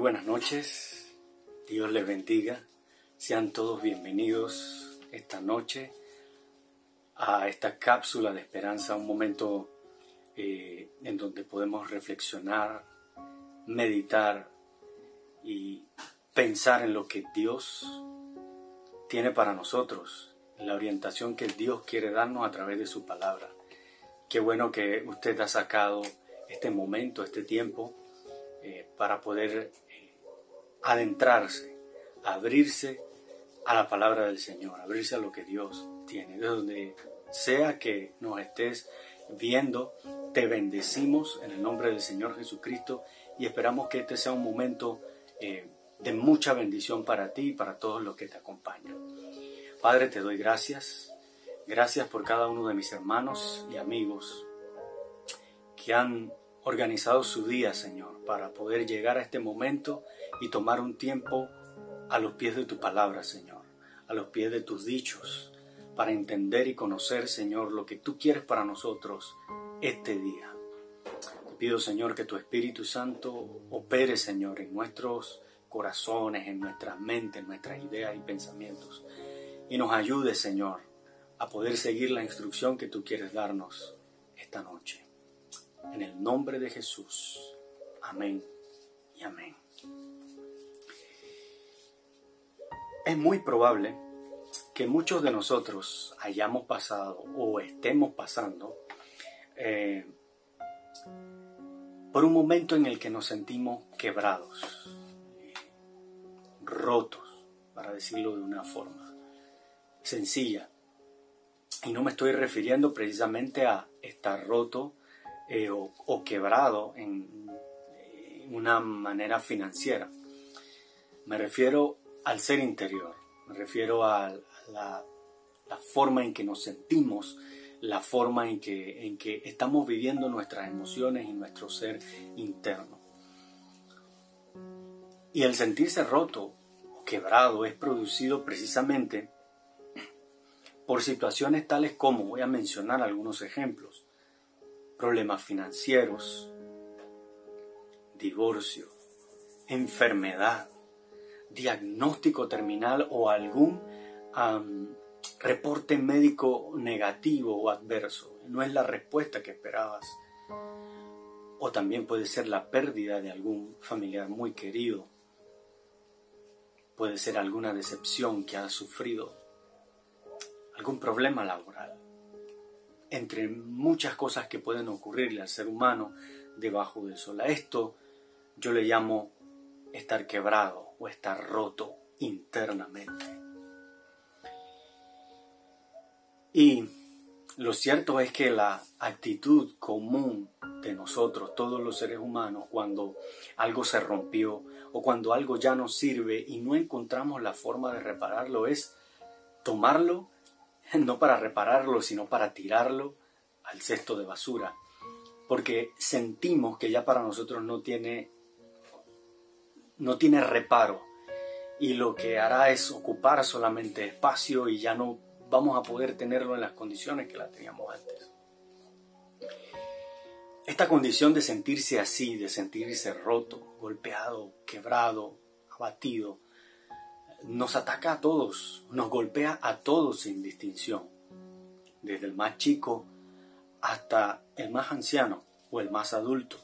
buenas noches, Dios les bendiga, sean todos bienvenidos esta noche a esta cápsula de esperanza, un momento en donde podemos reflexionar, meditar y pensar en lo que Dios tiene para nosotros, la orientación que Dios quiere darnos a través de su palabra. Qué bueno que usted ha sacado este momento, este tiempo, para poder adentrarse, abrirse a la palabra del Señor, abrirse a lo que Dios tiene. De donde sea que nos estés viendo, te bendecimos en el nombre del Señor Jesucristo y esperamos que este sea un momento de mucha bendición para ti y para todos los que te acompañan. Padre, te doy gracias. Gracias por cada uno de mis hermanos y amigos que han organizado su día, Señor, para poder llegar a este momento y tomar un tiempo a los pies de tu palabra, Señor, a los pies de tus dichos, para entender y conocer, Señor, lo que tú quieres para nosotros este día. Te pido, Señor, que tu Espíritu Santo opere, Señor, en nuestros corazones, en nuestras mentes, en nuestras ideas y pensamientos, y nos ayude, Señor, a poder seguir la instrucción que tú quieres darnos esta noche. En el nombre de Jesús. Amén y amén. Es muy probable que muchos de nosotros hayamos pasado o estemos pasando por un momento en el que nos sentimos quebrados, rotos, para decirlo de una forma sencilla. Y no me estoy refiriendo precisamente a estar roto o quebrado en una manera financiera. Me refiero al ser interior, me refiero a la forma en que nos sentimos, la forma en que estamos viviendo nuestras emociones y nuestro ser interno. Y el sentirse roto o quebrado es producido precisamente por situaciones tales como, voy a mencionar algunos ejemplos: problemas financieros, divorcio, enfermedad, diagnóstico terminal o algún reporte médico negativo o adverso. No es la respuesta que esperabas. O también puede ser la pérdida de algún familiar muy querido. Puede ser alguna decepción que has sufrido, algún problema laboral. Entre muchas cosas que pueden ocurrirle al ser humano debajo del sol. A esto yo le llamo estar quebrado o estar roto internamente. Y lo cierto es que la actitud común de nosotros, todos los seres humanos, cuando algo se rompió o cuando algo ya no sirve y no encontramos la forma de repararlo, es tomarlo, no para repararlo, sino para tirarlo al cesto de basura, porque sentimos que ya para nosotros no tiene reparo y lo que hará es ocupar solamente espacio y ya no vamos a poder tenerlo en las condiciones que la teníamos antes. Esta condición de sentirse así, de sentirse roto, golpeado, quebrado, abatido, nos ataca a todos, nos golpea a todos sin distinción, desde el más chico hasta el más anciano o el más adulto.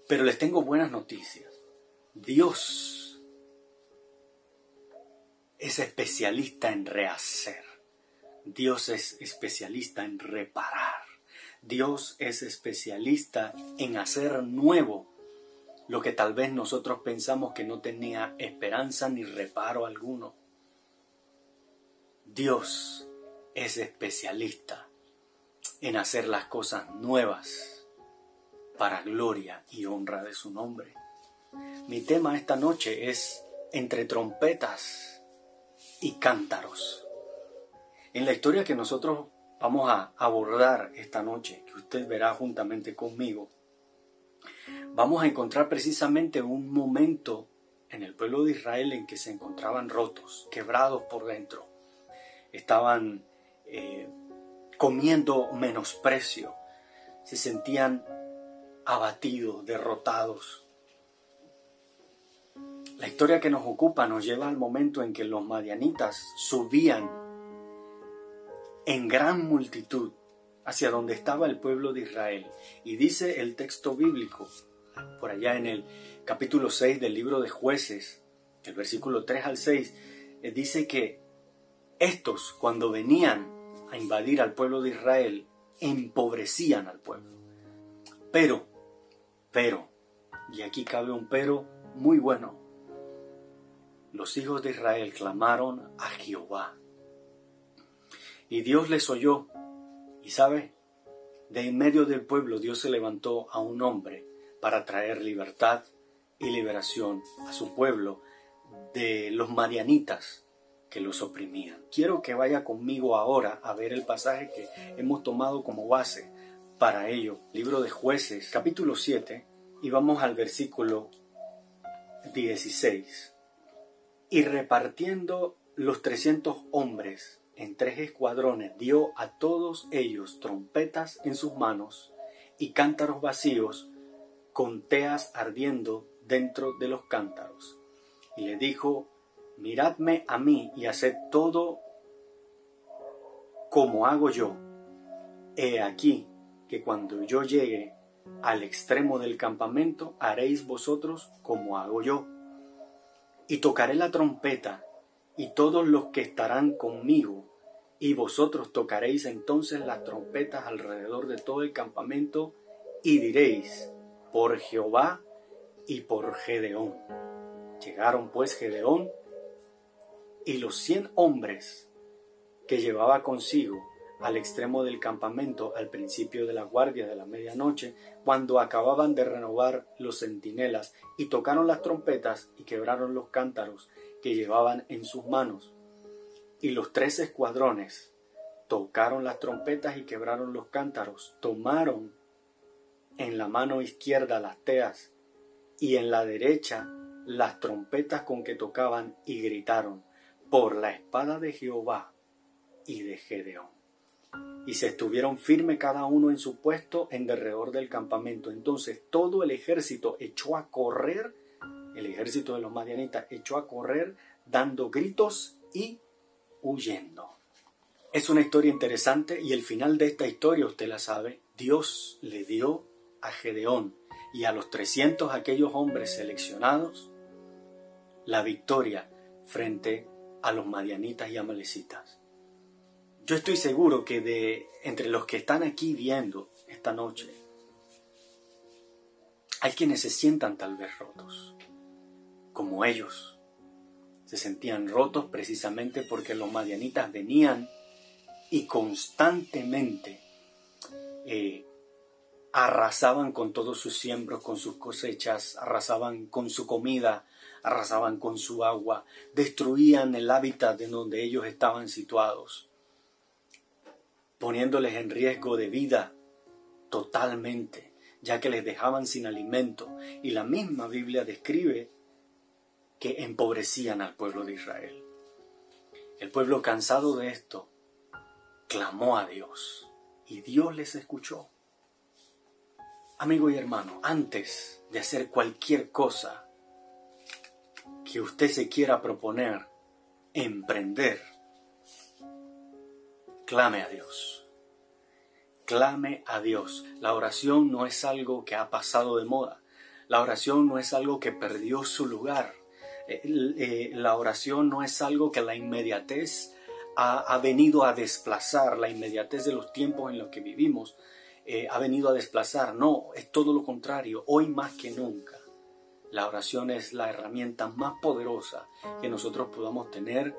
Pero les tengo buenas noticias. Dios es especialista en rehacer. Dios es especialista en reparar. Dios es especialista en hacer nuevo lo que tal vez nosotros pensamos que no tenía esperanza ni reparo alguno. Dios es especialista en hacer las cosas nuevas para gloria y honra de su nombre. Mi tema esta noche es entre trompetas y cántaros. En la historia que nosotros vamos a abordar esta noche, que usted verá juntamente conmigo, vamos a encontrar precisamente un momento en el pueblo de Israel en que se encontraban rotos, quebrados por dentro. Estaban comiendo menosprecio, se sentían abatidos, derrotados. La historia que nos ocupa nos lleva al momento en que los madianitas subían en gran multitud hacia donde estaba el pueblo de Israel. Y dice el texto bíblico, por allá en el capítulo 6 del libro de Jueces, el versículo 3 al 6, dice que estos, cuando venían a invadir al pueblo de Israel, empobrecían al pueblo. Pero, y aquí cabe un pero muy bueno, los hijos de Israel clamaron a Jehová. Y Dios les oyó. Y sabe, de en medio del pueblo Dios se levantó a un hombre para traer libertad y liberación a su pueblo de los madianitas que los oprimían. Quiero que vaya conmigo ahora a ver el pasaje que hemos tomado como base para ello. Libro de Jueces, capítulo 7, y vamos al versículo 16. Y repartiendo los 300 hombres en 3 escuadrones, dio a todos ellos trompetas en sus manos y cántaros vacíos con teas ardiendo dentro de los cántaros. Y le dijo: miradme a mí y haced todo como hago yo. He aquí que cuando yo llegue al extremo del campamento, haréis vosotros como hago yo. Y tocaré la trompeta, y todos los que estarán conmigo, y vosotros tocaréis entonces las trompetas alrededor de todo el campamento, y diréis: por Jehová y por Gedeón. Llegaron pues Gedeón y los 100 hombres que llevaba consigo al extremo del campamento al principio de la guardia de la medianoche, cuando acababan de renovar los centinelas, y tocaron las trompetas y quebraron los cántaros que llevaban en sus manos. Y los 3 escuadrones tocaron las trompetas y quebraron los cántaros, tomaron en la mano izquierda las teas y en la derecha las trompetas con que tocaban, y gritaron: por la espada de Jehová y de Gedeón. Y se estuvieron firme cada uno en su puesto en derredor del campamento. Entonces todo el ejército echó a correr, el ejército de los madianitas echó a correr dando gritos y huyendo. Es una historia interesante, y el final de esta historia usted la sabe. Dios le dio a Gedeón y a los 300 aquellos hombres seleccionados la victoria frente a los madianitas y amalecitas. Yo estoy seguro que de entre los que están aquí viendo esta noche, hay quienes se sientan tal vez rotos, como ellos se sentían rotos precisamente porque los madianitas venían y constantemente arrasaban con todos sus siembros, con sus cosechas, arrasaban con su comida, arrasaban con su agua, destruían el hábitat en donde ellos estaban situados, poniéndoles en riesgo de vida totalmente, ya que les dejaban sin alimento. Y la misma Biblia describe que empobrecían al pueblo de Israel. El pueblo, cansado de esto, clamó a Dios, y Dios les escuchó. Amigo y hermano, antes de hacer cualquier cosa que usted se quiera proponer, emprender, clame a Dios. Clame a Dios. La oración no es algo que ha pasado de moda. La oración no es algo que perdió su lugar. La oración no es algo que la inmediatez ha venido a desplazar, la inmediatez de los tiempos en los que vivimos ha venido a desplazar. No, es todo lo contrario. Hoy más que nunca, la oración es la herramienta más poderosa que nosotros podamos tener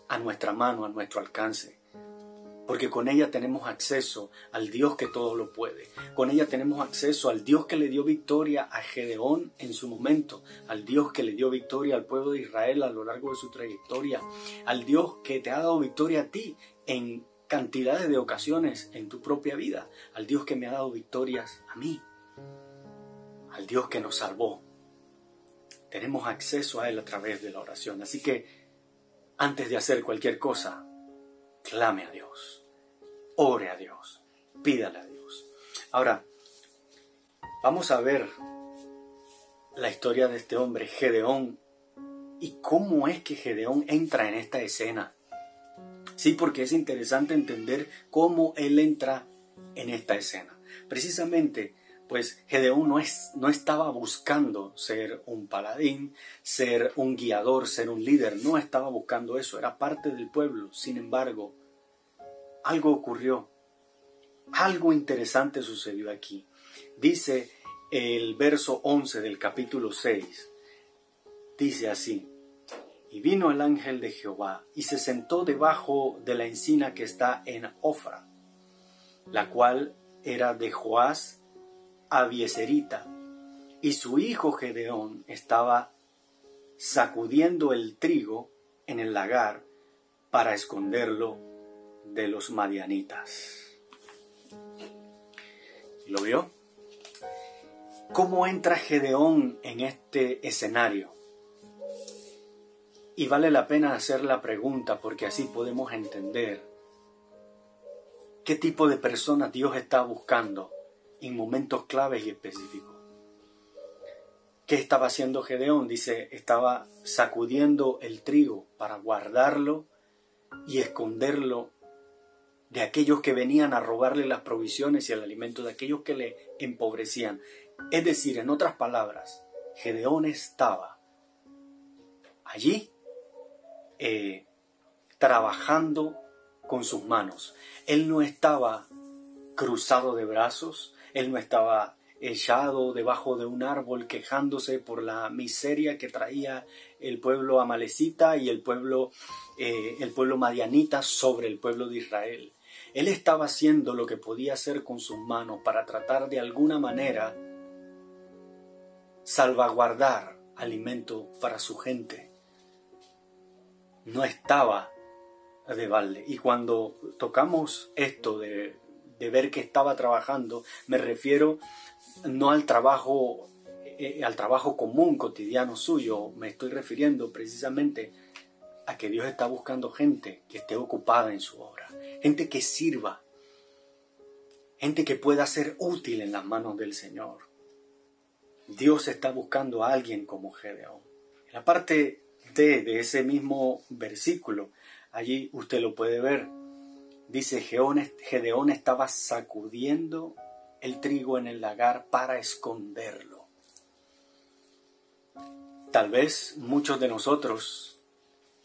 a nuestra mano, a nuestro alcance. Porque con ella tenemos acceso al Dios que todo lo puede. Con ella tenemos acceso al Dios que le dio victoria a Gedeón en su momento. Al Dios que le dio victoria al pueblo de Israel a lo largo de su trayectoria. Al Dios que te ha dado victoria a ti en cantidades de ocasiones en tu propia vida. Al Dios que me ha dado victorias a mí. Al Dios que nos salvó. Tenemos acceso a Él a través de la oración. Así que antes de hacer cualquier cosa, clame a Dios, ore a Dios, pídale a Dios. Ahora, vamos a ver la historia de este hombre, Gedeón, ¿Y cómo es que Gedeón entra en esta escena? Sí, porque es interesante entender cómo él entra en esta escena. Precisamente, pues Gedeón no estaba buscando ser un paladín, ser un guiador, ser un líder. No estaba buscando eso, era parte del pueblo. Sin embargo, algo ocurrió. Algo interesante sucedió aquí. Dice el verso 11 del capítulo 6. Dice así: y vino el ángel de Jehová y se sentó debajo de la encina que está en Ofra, la cual era de Joás Abieserita, y su hijo Gedeón estaba sacudiendo el trigo en el lagar para esconderlo de los madianitas. ¿Lo vio? ¿Cómo entra Gedeón en este escenario? Y vale la pena hacer la pregunta porque así podemos entender qué tipo de personas Dios está buscando en momentos claves y específicos. ¿Qué estaba haciendo Gedeón? Dice, estaba sacudiendo el trigo para guardarlo y esconderlo de aquellos que venían a robarle las provisiones y el alimento, de aquellos que le empobrecían. Es decir, en otras palabras, Gedeón estaba allí trabajando con sus manos. Él no estaba cruzado de brazos, él no estaba echado debajo de un árbol quejándose por la miseria que traía el pueblo amalecita y el pueblo madianita sobre el pueblo de Israel. Él estaba haciendo lo que podía hacer con sus manos para tratar de alguna manera salvaguardar alimento para su gente. No estaba de balde. Y cuando tocamos esto de ver que estaba trabajando, me refiero no al trabajo común, cotidiano suyo. Me estoy refiriendo precisamente a que Dios está buscando gente que esté ocupada en su obra, gente que sirva, gente que pueda ser útil en las manos del Señor. Dios está buscando a alguien como Gedeón. En la parte de ese mismo versículo, allí usted lo puede ver, dice: Gedeón estaba sacudiendo el trigo en el lagar para esconderlo. Tal vez muchos de nosotros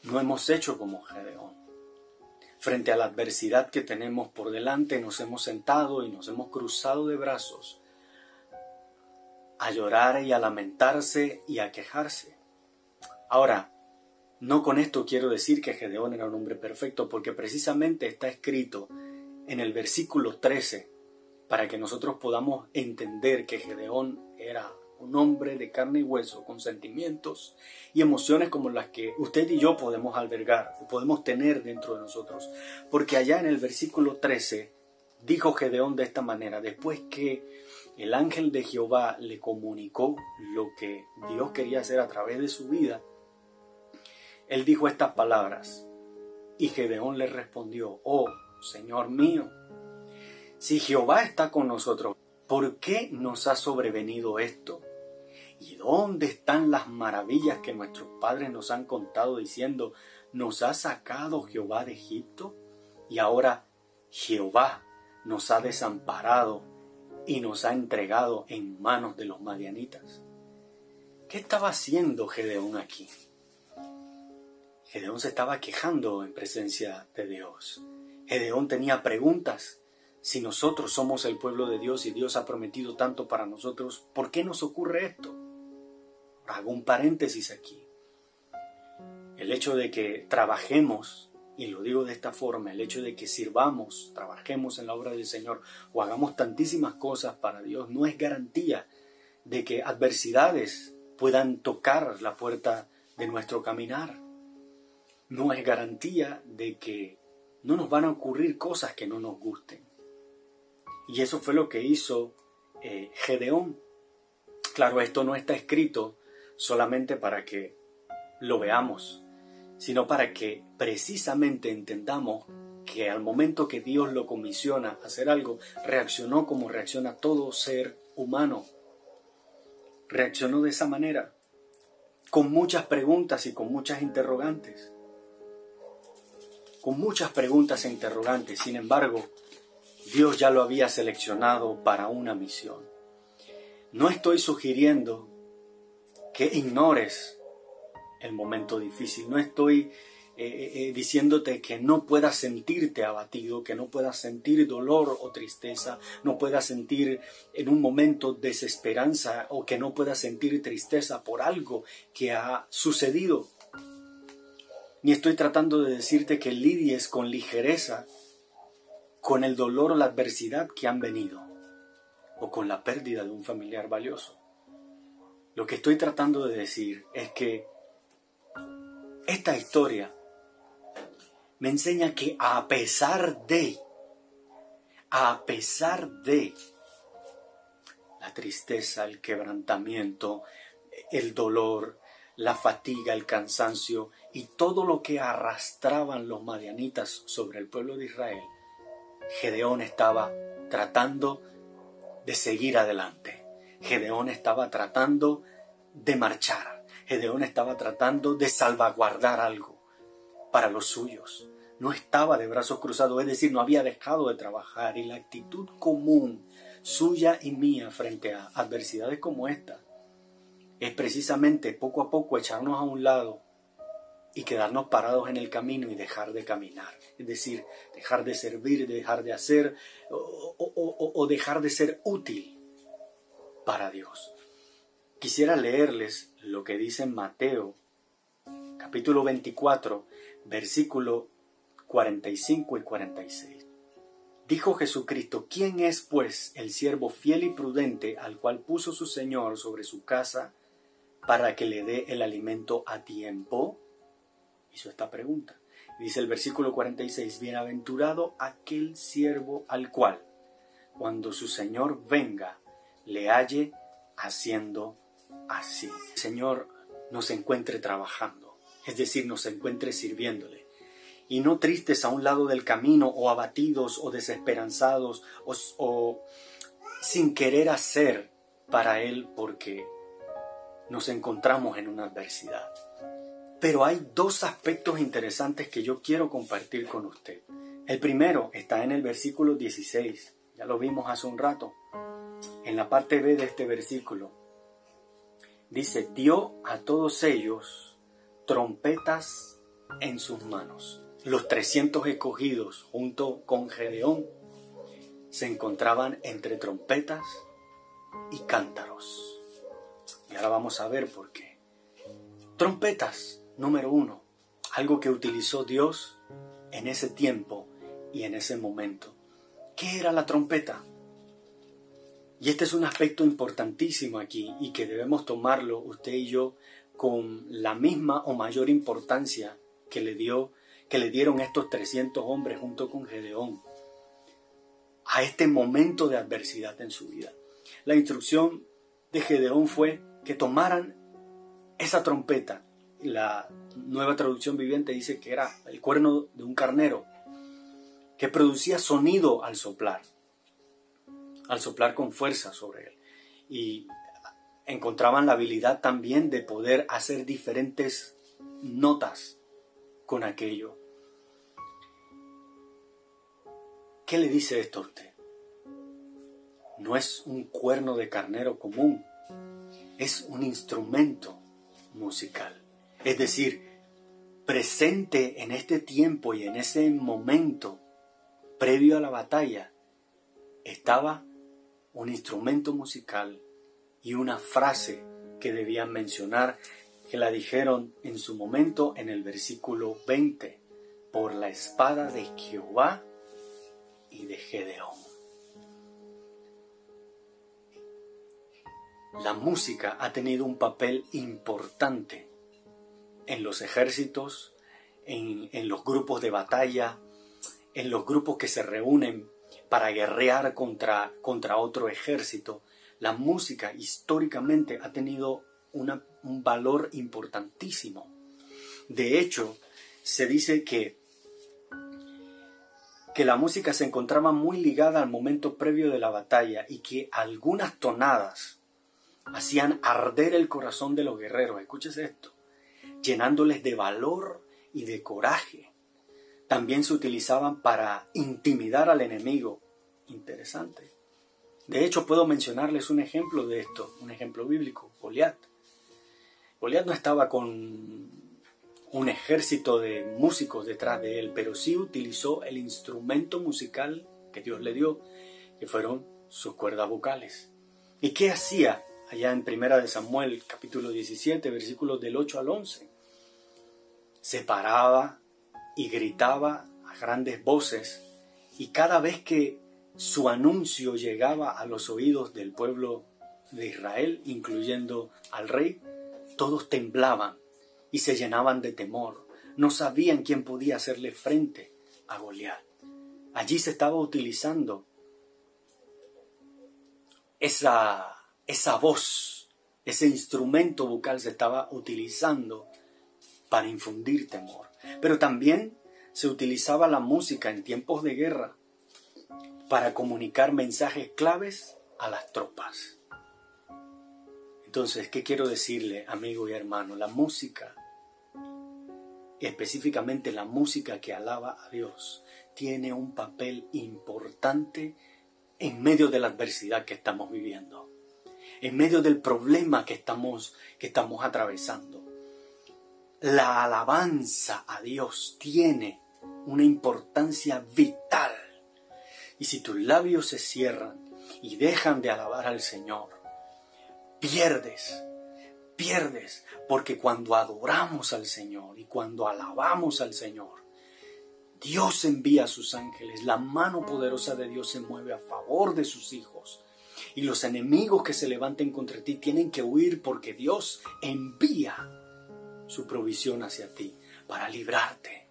no hemos hecho como Gedeón. Frente a la adversidad que tenemos por delante, nos hemos sentado y nos hemos cruzado de brazos a llorar y a lamentarse y a quejarse. Ahora, no con esto quiero decir que Gedeón era un hombre perfecto, porque precisamente está escrito en el versículo 13 para que nosotros podamos entender que Gedeón era un hombre de carne y hueso, con sentimientos y emociones como las que usted y yo podemos albergar, podemos tener dentro de nosotros. Porque allá en el versículo 13 dijo Gedeón de esta manera, después que el ángel de Jehová le comunicó lo que Dios quería hacer a través de su vida, él dijo estas palabras, y Gedeón le respondió: oh, Señor mío, si Jehová está con nosotros, ¿por qué nos ha sobrevenido esto? ¿Y dónde están las maravillas que nuestros padres nos han contado diciendo: nos ha sacado Jehová de Egipto? Y ahora Jehová nos ha desamparado y nos ha entregado en manos de los madianitas. ¿Qué estaba haciendo Gedeón aquí? Gedeón se estaba quejando en presencia de Dios. Gedeón tenía preguntas. Si nosotros somos el pueblo de Dios y Dios ha prometido tanto para nosotros, ¿por qué nos ocurre esto? Hago un paréntesis aquí. El hecho de que trabajemos, y lo digo de esta forma, el hecho de que sirvamos, trabajemos en la obra del Señor o hagamos tantísimas cosas para Dios, no es garantía de que adversidades puedan tocar la puerta de nuestro caminar. No es garantía de que no nos van a ocurrir cosas que no nos gusten. Y eso fue lo que hizo Gedeón. Claro, esto no está escrito solamente para que lo veamos, sino para que precisamente entendamos que al momento que Dios lo comisiona a hacer algo, reaccionó como reacciona todo ser humano. Reaccionó de esa manera. con muchas preguntas y con muchas interrogantes. Con muchas preguntas e interrogantes. Sin embargo, Dios ya lo había seleccionado para una misión. No estoy sugiriendo que ignores el momento difícil. No estoy diciéndote que no puedas sentirte abatido, que no puedas sentir dolor o tristeza, no puedas sentir en un momento desesperanza o que no puedas sentir tristeza por algo que ha sucedido. Ni estoy tratando de decirte que lidies con ligereza con el dolor o la adversidad que han venido o con la pérdida de un familiar valioso. Lo que estoy tratando de decir es que esta historia me enseña que a pesar de la tristeza, el quebrantamiento, el dolor, la fatiga, el cansancio y todo lo que arrastraban los madianitas sobre el pueblo de Israel, Gedeón estaba tratando de seguir adelante. Gedeón estaba tratando de marchar. Gedeón estaba tratando de salvaguardar algo para los suyos. No estaba de brazos cruzados, es decir, no había dejado de trabajar. Y la actitud común suya y mía frente a adversidades como esta es precisamente poco a poco echarnos a un lado y quedarnos parados en el camino y dejar de caminar. Es decir, dejar de servir, dejar de hacer o dejar de ser útil para Dios. Quisiera leerles lo que dice en Mateo, capítulo 24, versículo 45 y 46. Dijo Jesucristo: ¿quién es pues el siervo fiel y prudente al cual puso su Señor sobre su casa para que le dé el alimento a tiempo? Hizo esta pregunta. Dice el versículo 46, bienaventurado aquel siervo al cual, cuando su Señor venga, le halle haciendo así. El Señor nos encuentre trabajando, es decir, nos encuentre sirviéndole, y no tristes a un lado del camino, o abatidos, o desesperanzados, o sin querer hacer para Él porque nos encontramos en una adversidad. Pero hay dos aspectos interesantes que yo quiero compartir con usted. El primero está en el versículo 16, ya lo vimos hace un rato. En la parte B de este versículo dice: dio a todos ellos trompetas en sus manos. Los 300 escogidos junto con Gedeón se encontraban entre trompetas y cántaros. Y ahora vamos a ver por qué. Trompetas, número 1, algo que utilizó Dios en ese tiempo y en ese momento. ¿Qué era la trompeta? Y este es un aspecto importantísimo aquí y que debemos tomarlo usted y yo con la misma o mayor importancia que le dieron estos 300 hombres junto con Gedeón a este momento de adversidad en su vida. La instrucción de Gedeón fue que tomaran esa trompeta. La Nueva Traducción Viviente dice que era el cuerno de un carnero que producía sonido al soplar con fuerza sobre él. Y encontraban la habilidad también de poder hacer diferentes notas con aquello. ¿Qué le dice esto a usted? No es un cuerno de carnero común, es un instrumento musical. Es decir, presente en este tiempo y en ese momento previo a la batalla estaba un instrumento musical y una frase que debían mencionar, que la dijeron en su momento en el versículo 20: por la espada de Jehová y de Gedeón. La música ha tenido un papel importante en los ejércitos, en los grupos de batalla, en los grupos que se reúnen para guerrear contra otro ejército. La música históricamente ha tenido un valor importantísimo. De hecho, se dice que la música se encontraba muy ligada al momento previo de la batalla y que algunas tonadas hacían arder el corazón de los guerreros. Escúchese esto, llenándoles de valor y de coraje. También se utilizaban para intimidar al enemigo. Interesante. De hecho, puedo mencionarles un ejemplo de esto, un ejemplo bíblico, Goliat. Goliat no estaba con un ejército de músicos detrás de él, pero sí utilizó el instrumento musical que Dios le dio, que fueron sus cuerdas vocales. ¿Y qué hacía? Allá en 1 Samuel, capítulo 17, versículos del 8 al 11. Se paraba y gritaba a grandes voces, y cada vez que su anuncio llegaba a los oídos del pueblo de Israel, incluyendo al rey, todos temblaban y se llenaban de temor. No sabían quién podía hacerle frente a Goliat. Allí se estaba utilizando esa voz, ese instrumento vocal se estaba utilizando para infundir temor. Pero también se utilizaba la música en tiempos de guerra para comunicar mensajes claves a las tropas. Entonces, ¿qué quiero decirle, amigo y hermano? La música, específicamente la música que alaba a Dios, tiene un papel importante en medio de la adversidad que estamos viviendo, en medio del problema que estamos atravesando. La alabanza a Dios tiene una importancia vital. Y si tus labios se cierran y dejan de alabar al Señor, pierdes, porque cuando adoramos al Señor y cuando alabamos al Señor, Dios envía a sus ángeles, la mano poderosa de Dios se mueve a favor de sus hijos. Y los enemigos que se levanten contra ti tienen que huir porque Dios envía su provisión hacia ti para librarte.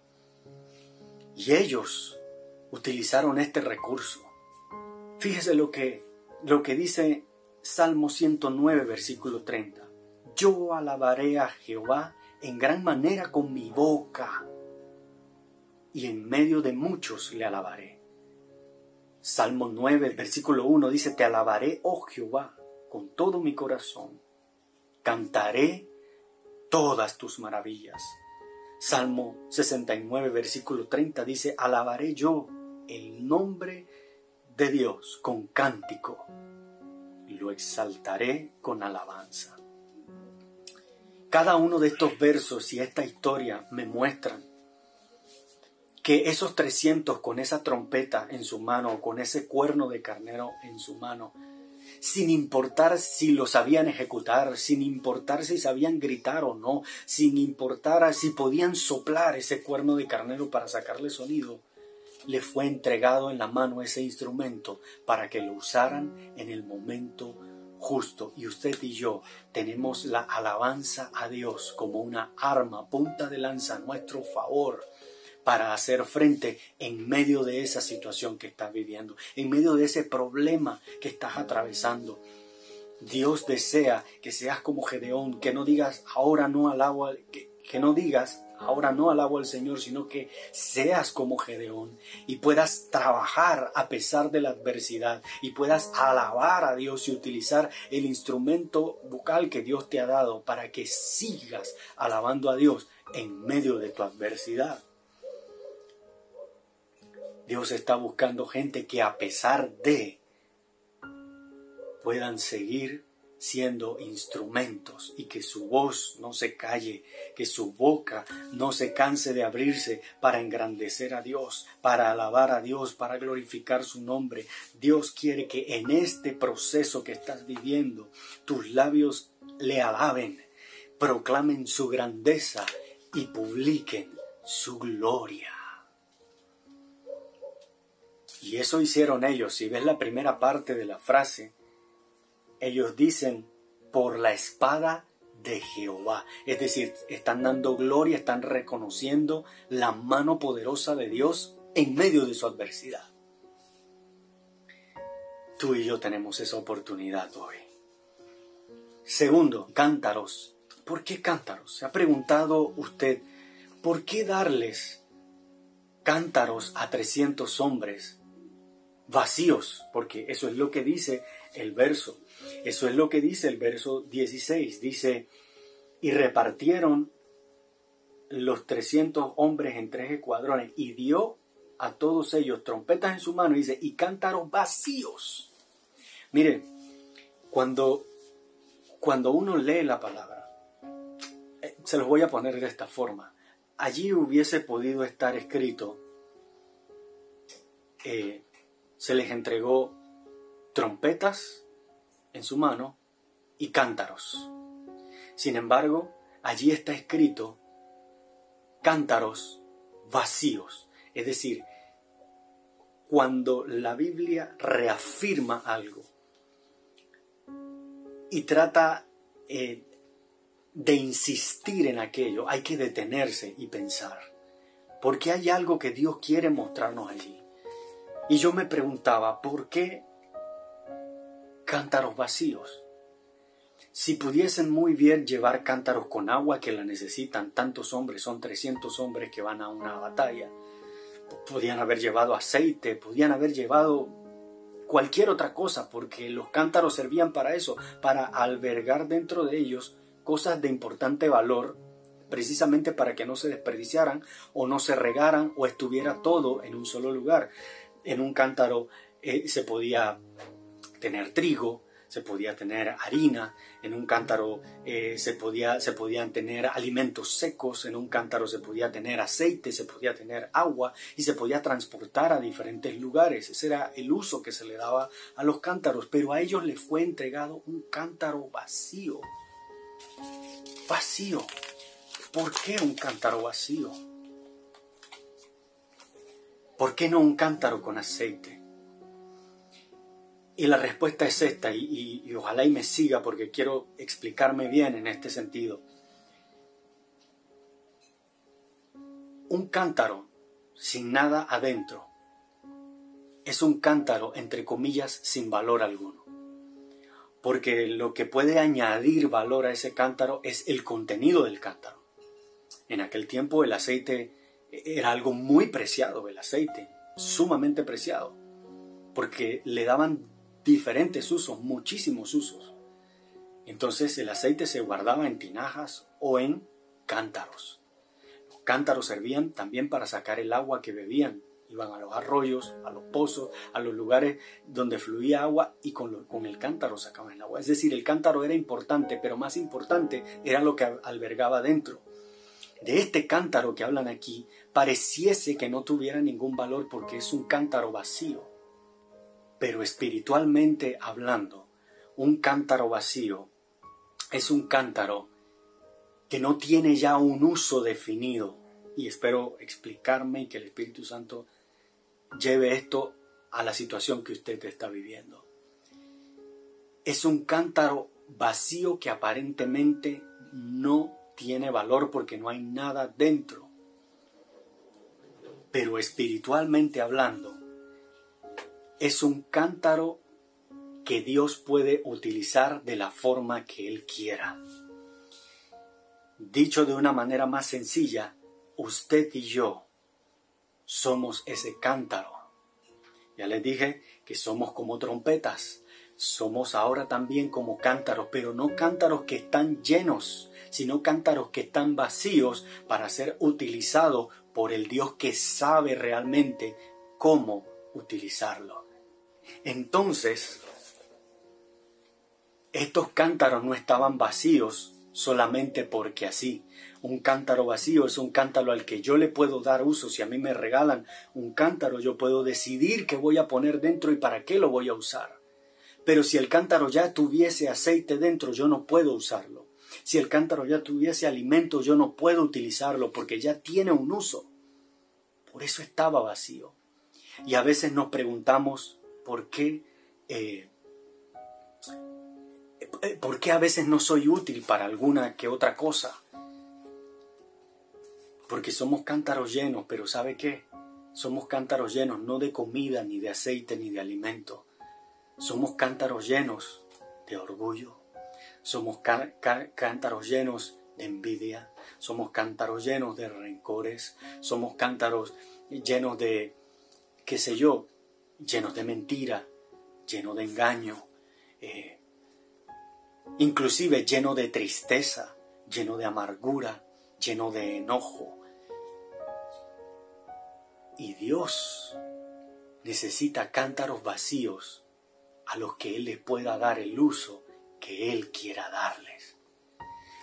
Y ellos utilizaron este recurso. Fíjese lo que dice Salmo 109, versículo 30. Yo alabaré a Jehová en gran manera con mi boca, y en medio de muchos le alabaré. Salmo 9, versículo 1 dice, te alabaré, oh Jehová, con todo mi corazón. Cantaré todas tus maravillas. Salmo 69, versículo 30 dice, alabaré yo el nombre de Dios con cántico, lo exaltaré con alabanza. Cada uno de estos versos y esta historia me muestran que esos 300 con esa trompeta en su mano, con ese cuerno de carnero en su mano, sin importar si lo sabían ejecutar, sin importar si sabían gritar o no, sin importar si podían soplar ese cuerno de carnero para sacarle sonido, le fue entregado en la mano ese instrumento para que lo usaran en el momento justo. Y usted y yo tenemos la alabanza a Dios como una arma, punta de lanza a nuestro favor, para hacer frente en medio de esa situación que estás viviendo, en medio de ese problema que estás atravesando. Dios desea que seas como Gedeón, que no digas ahora no alabo, que no digas ahora no alabo al Señor, sino que seas como Gedeón y puedas trabajar a pesar de la adversidad y puedas alabar a Dios y utilizar el instrumento vocal que Dios te ha dado para que sigas alabando a Dios en medio de tu adversidad. Dios está buscando gente que a pesar de puedan seguir siendo instrumentos y que su voz no se calle, que su boca no se canse de abrirse para engrandecer a Dios, para alabar a Dios, para glorificar su nombre. Dios quiere que en este proceso que estás viviendo, tus labios le alaben, proclamen su grandeza y publiquen su gloria. Y eso hicieron ellos. Si ves la primera parte de la frase, ellos dicen, por la espada de Jehová. Es decir, están dando gloria, están reconociendo la mano poderosa de Dios en medio de su adversidad. Tú y yo tenemos esa oportunidad hoy. Segundo, cántaros. ¿Por qué cántaros? ¿Se ha preguntado usted por qué darles cántaros a 300 hombres vacíos, porque eso es lo que dice el verso. Eso es lo que dice el verso 16. Dice, y repartieron los 300 hombres en 3 escuadrones y dio a todos ellos trompetas en su mano, y dice, y cántaros vacíos. Mire, cuando uno lee la palabra, se los voy a poner de esta forma. Allí hubiese podido estar escrito, se les entregó trompetas en su mano y cántaros. Sin embargo, allí está escrito cántaros vacíos. Es decir, cuando la Biblia reafirma algo y trata de insistir en aquello, hay que detenerse y pensar, porque hay algo que Dios quiere mostrarnos allí. Y yo me preguntaba, ¿por qué cántaros vacíos? Si pudiesen muy bien llevar cántaros con agua, que la necesitan tantos hombres, son 300 hombres que van a una batalla, podían haber llevado aceite, podían haber llevado cualquier otra cosa, porque los cántaros servían para eso, para albergar dentro de ellos cosas de importante valor, precisamente para que no se desperdiciaran o no se regaran o estuviera todo en un solo lugar. En un cántaro se podía tener trigo, se podía tener harina, en un cántaro se podían tener alimentos secos, en un cántaro se podía tener aceite, se podía tener agua y se podía transportar a diferentes lugares. Ese era el uso que se le daba a los cántaros, pero a ellos les fue entregado un cántaro vacío. Vacío. ¿Por qué un cántaro vacío? ¿Por qué no un cántaro con aceite? Y la respuesta es esta, y ojalá y me siga porque quiero explicarme bien en este sentido. Un cántaro sin nada adentro es un cántaro, entre comillas, sin valor alguno. Porque lo que puede añadir valor a ese cántaro es el contenido del cántaro. En aquel tiempo el aceite era algo muy preciado, el aceite, sumamente preciado, porque le daban diferentes usos, muchísimos usos. Entonces el aceite se guardaba en tinajas o en cántaros. Los cántaros servían también para sacar el agua que bebían. Iban a los arroyos, a los pozos, a los lugares donde fluía agua y con el cántaro sacaban el agua. Es decir, el cántaro era importante, pero más importante era lo que albergaba dentro. De este cántaro que hablan aquí, pareciese que no tuviera ningún valor porque es un cántaro vacío. Pero espiritualmente hablando, un cántaro vacío es un cántaro que no tiene ya un uso definido. Y espero explicarme y que el Espíritu Santo lleve esto a la situación que usted está viviendo. Es un cántaro vacío que aparentemente no tiene valor porque no hay nada dentro. Pero espiritualmente hablando, es un cántaro que Dios puede utilizar de la forma que Él quiera. Dicho de una manera más sencilla, usted y yo somos ese cántaro. Ya les dije que somos como trompetas. Somos ahora también como cántaros, pero no cántaros que están llenos, sino cántaros que están vacíos para ser utilizados por el Dios que sabe realmente cómo utilizarlo. Entonces, estos cántaros no estaban vacíos solamente porque así. Un cántaro vacío es un cántaro al que yo le puedo dar uso. Si a mí me regalan un cántaro, yo puedo decidir qué voy a poner dentro y para qué lo voy a usar. Pero si el cántaro ya tuviese aceite dentro, yo no puedo usarlo. Si el cántaro ya tuviese alimento, yo no puedo utilizarlo porque ya tiene un uso. Por eso estaba vacío. Y a veces nos preguntamos ¿por qué a veces no soy útil para alguna que otra cosa? Porque somos cántaros llenos, pero ¿sabe qué? Somos cántaros llenos no de comida, ni de aceite, ni de alimento. Somos cántaros llenos de orgullo. Somos cántaros llenos de envidia. Somos cántaros llenos de rencores. Somos cántaros llenos de, qué sé yo, llenos de mentira, llenos de engaño, inclusive lleno de tristeza, lleno de amargura, lleno de enojo. Y Dios necesita cántaros vacíos a los que Él les pueda dar el uso que Él quiera darles.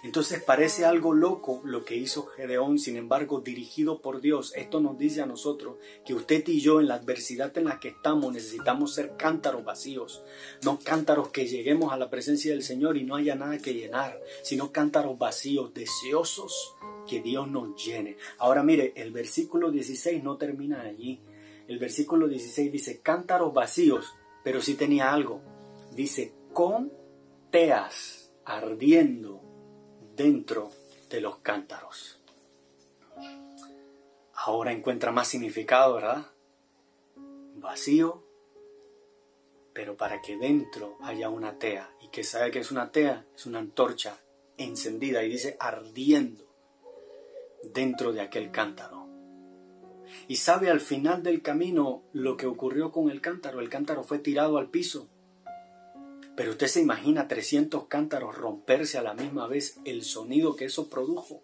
Entonces parece algo loco lo que hizo Gedeón, sin embargo, dirigido por Dios. Esto nos dice a nosotros que usted y yo, en la adversidad en la que estamos, necesitamos ser cántaros vacíos. No cántaros que lleguemos a la presencia del Señor y no haya nada que llenar, sino cántaros vacíos, deseosos que Dios nos llene. Ahora mire, el versículo 16 no termina allí. El versículo 16 dice, cántaros vacíos, pero sí tenía algo. Dice, con teas ardiendo dentro de los cántaros. Ahora encuentra más significado, ¿verdad? Vacío, pero para que dentro haya una tea. ¿Y que sabe que es una tea? Es una antorcha encendida, y dice ardiendo dentro de aquel cántaro. Y sabe al final del camino lo que ocurrió con el cántaro. El cántaro fue tirado al piso. Pero usted se imagina 300 cántaros romperse a la misma vez, el sonido que eso produjo,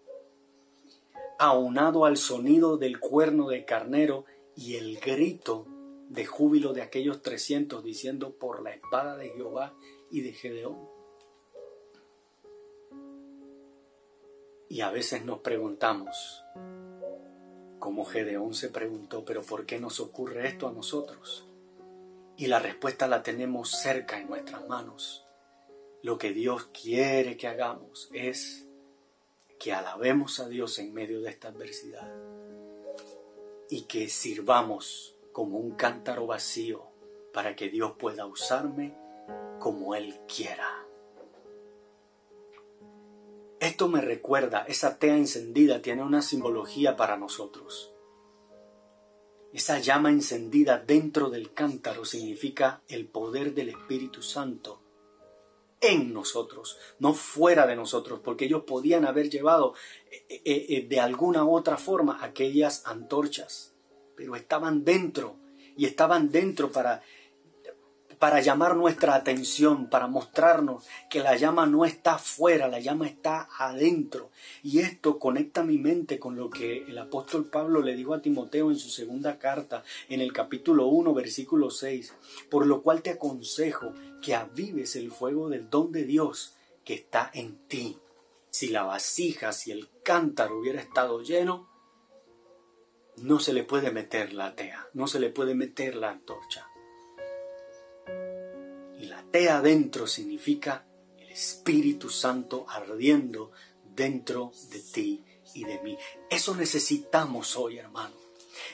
aunado al sonido del cuerno de carnero y el grito de júbilo de aquellos 300 diciendo, por la espada de Jehová y de Gedeón. Y a veces nos preguntamos, como Gedeón se preguntó, pero ¿por qué nos ocurre esto a nosotros? Y la respuesta la tenemos cerca en nuestras manos. Lo que Dios quiere que hagamos es que alabemos a Dios en medio de esta adversidad y que sirvamos como un cántaro vacío para que Dios pueda usarme como Él quiera. Esto me recuerda, esa tea encendida tiene una simbología para nosotros. Esa llama encendida dentro del cántaro significa el poder del Espíritu Santo en nosotros, no fuera de nosotros, porque ellos podían haber llevado de alguna otra forma aquellas antorchas, pero estaban dentro, y estaban dentro para llamar nuestra atención, para mostrarnos que la llama no está afuera, la llama está adentro. Y esto conecta mi mente con lo que el apóstol Pablo le dijo a Timoteo en su segunda carta, en el capítulo 1, versículo 6. Por lo cual te aconsejo que avives el fuego del don de Dios que está en ti. Si la vasija, si el cántaro hubiera estado lleno, no se le puede meter la tea, no se le puede meter la antorcha. Y la tea adentro significa el Espíritu Santo ardiendo dentro de ti y de mí. Eso necesitamos hoy, hermano.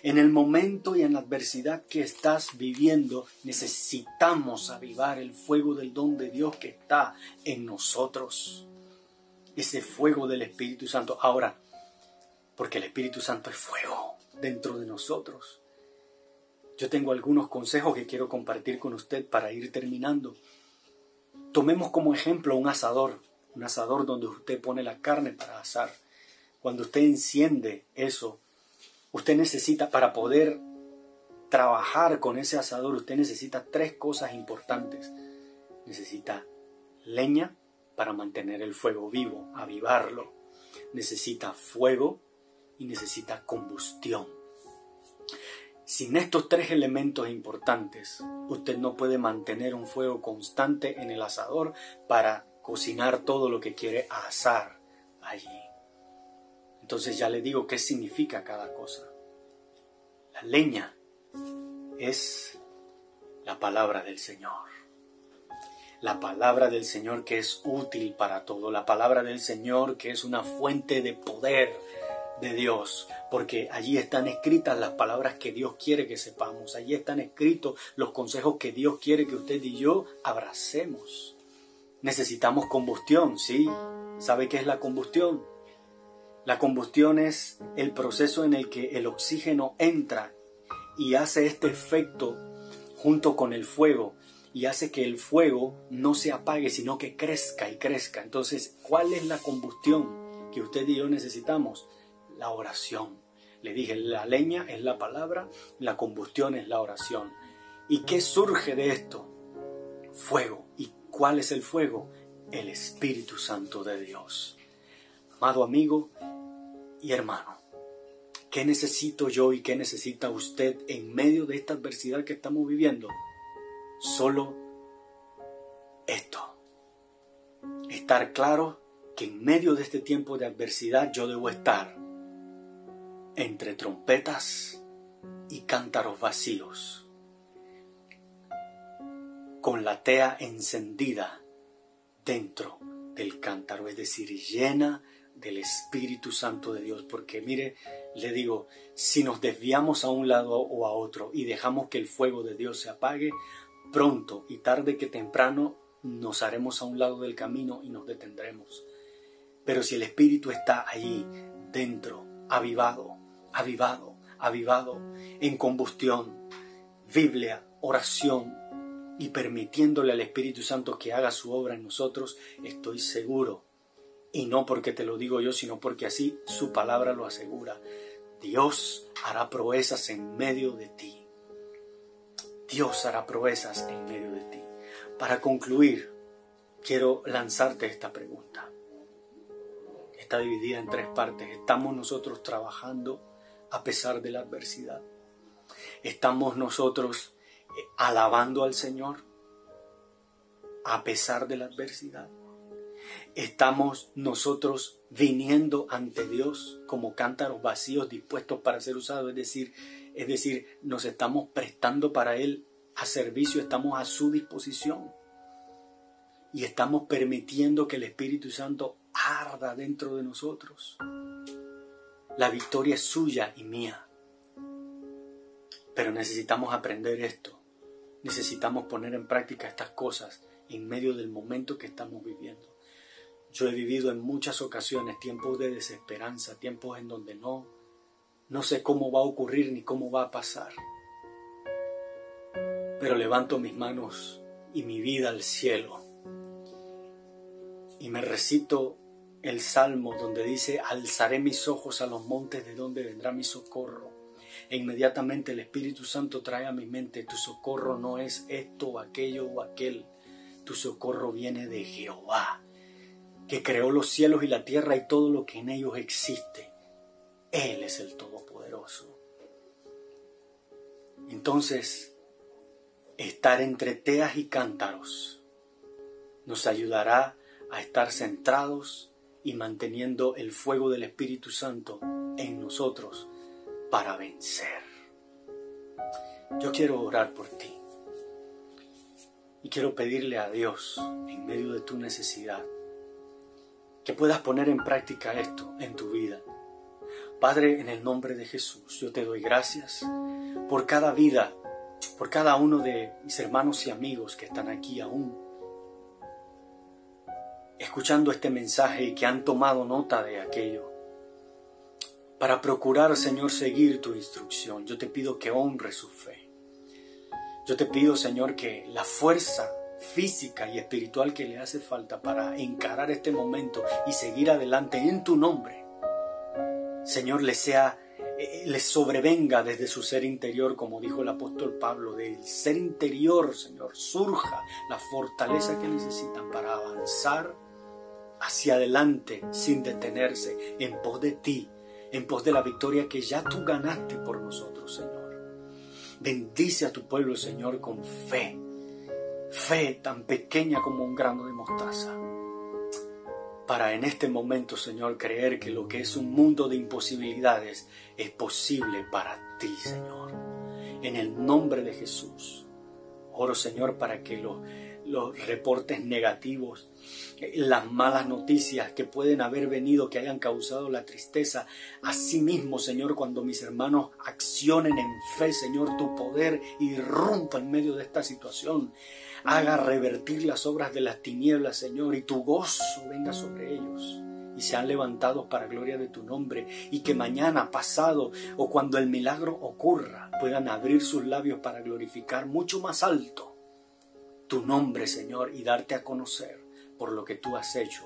En el momento y en la adversidad que estás viviendo, necesitamos avivar el fuego del don de Dios que está en nosotros. Ese fuego del Espíritu Santo. Ahora, porque el Espíritu Santo es fuego dentro de nosotros. Yo tengo algunos consejos que quiero compartir con usted para ir terminando. Tomemos como ejemplo un asador donde usted pone la carne para asar. Cuando usted enciende eso, usted necesita, para poder trabajar con ese asador, usted necesita 3 cosas importantes. Necesita leña para mantener el fuego vivo, avivarlo. Necesita fuego y necesita combustión. Sin estos 3 elementos importantes, usted no puede mantener un fuego constante en el asador para cocinar todo lo que quiere asar allí. Entonces ya le digo qué significa cada cosa. La leña es la palabra del Señor. La palabra del Señor que es útil para todo. La palabra del Señor que es una fuente de poder de Dios, porque allí están escritas las palabras que Dios quiere que sepamos, allí están escritos los consejos que Dios quiere que usted y yo abracemos. Necesitamos combustión, ¿sí? ¿Sabe qué es la combustión? La combustión es el proceso en el que el oxígeno entra y hace este efecto junto con el fuego y hace que el fuego no se apague, sino que crezca y crezca. Entonces, ¿cuál es la combustión que usted y yo necesitamos? La oración. Le dije, la leña es la palabra, la combustión es la oración. ¿Y qué surge de esto? Fuego. ¿Y cuál es el fuego? El Espíritu Santo de Dios. Amado amigo y hermano, ¿qué necesito yo y qué necesita usted en medio de esta adversidad que estamos viviendo? Solo esto. Estar claro que en medio de este tiempo de adversidad yo debo estar entre trompetas y cántaros vacíos, con la tea encendida dentro del cántaro, es decir, llena del Espíritu Santo de Dios. Porque mire, le digo, si nos desviamos a un lado o a otro y dejamos que el fuego de Dios se apague, pronto y tarde que temprano nos haremos a un lado del camino y nos detendremos. Pero si el Espíritu está allí dentro, avivado, en combustión, Biblia, oración, y permitiéndole al Espíritu Santo que haga su obra en nosotros, estoy seguro, y no porque te lo digo yo, sino porque así su palabra lo asegura, Dios hará proezas en medio de ti. Dios hará proezas en medio de ti. Para concluir, quiero lanzarte esta pregunta. Está dividida en 3 partes. ¿Estamos nosotros trabajando a pesar de la adversidad? ¿Estamos nosotros alabando al Señor a pesar de la adversidad? ¿Estamos nosotros viniendo ante Dios como cántaros vacíos dispuestos para ser usados? Es decir, nos estamos prestando para Él a servicio, estamos a su disposición y estamos permitiendo que el Espíritu Santo arda dentro de nosotros. La victoria es suya y mía. Pero necesitamos aprender esto. Necesitamos poner en práctica estas cosas en medio del momento que estamos viviendo. Yo he vivido en muchas ocasiones tiempos de desesperanza, tiempos en donde no sé cómo va a ocurrir ni cómo va a pasar. Pero levanto mis manos y mi vida al cielo y me recito el Salmo donde dice: alzaré mis ojos a los montes, de donde vendrá mi socorro. E inmediatamente el Espíritu Santo trae a mi mente: tu socorro no es esto o aquello o aquel, tu socorro viene de Jehová, que creó los cielos y la tierra y todo lo que en ellos existe. Él es el Todopoderoso. Entonces, estar entre teas y cántaros nos ayudará a estar centrados y manteniendo el fuego del Espíritu Santo en nosotros para vencer. Yo quiero orar por ti y quiero pedirle a Dios, en medio de tu necesidad, que puedas poner en práctica esto en tu vida. Padre, en el nombre de Jesús, yo te doy gracias por cada vida, por cada uno de mis hermanos y amigos que están aquí aún escuchando este mensaje y que han tomado nota de aquello, para procurar, Señor, seguir tu instrucción. Yo te pido que honres su fe. Yo te pido, Señor, que la fuerza física y espiritual que le hace falta para encarar este momento y seguir adelante en tu nombre, Señor, les sobrevenga desde su ser interior, como dijo el apóstol Pablo, del ser interior, Señor, surja la fortaleza que necesitan para avanzar hacia adelante sin detenerse, en pos de ti, en pos de la victoria que ya tú ganaste por nosotros, Señor. Bendice a tu pueblo, Señor, con fe tan pequeña como un grano de mostaza, para en este momento, Señor, creer que lo que es un mundo de imposibilidades es posible para ti, Señor. En el nombre de Jesús, oro, Señor, para que los reportes negativos, las malas noticias que pueden haber venido, que hayan causado la tristeza, asimismo, Señor, cuando mis hermanos accionen en fe, Señor, tu poder irrumpa en medio de esta situación, haga revertir las obras de las tinieblas, Señor, y tu gozo venga sobre ellos y sean levantados para gloria de tu nombre, y que mañana, pasado o cuando el milagro ocurra, puedan abrir sus labios para glorificar mucho más alto tu nombre, Señor, y darte a conocer por lo que tú has hecho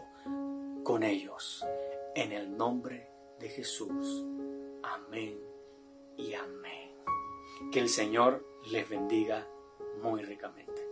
con ellos. En el nombre de Jesús. Amén y amén. Que el Señor les bendiga muy ricamente.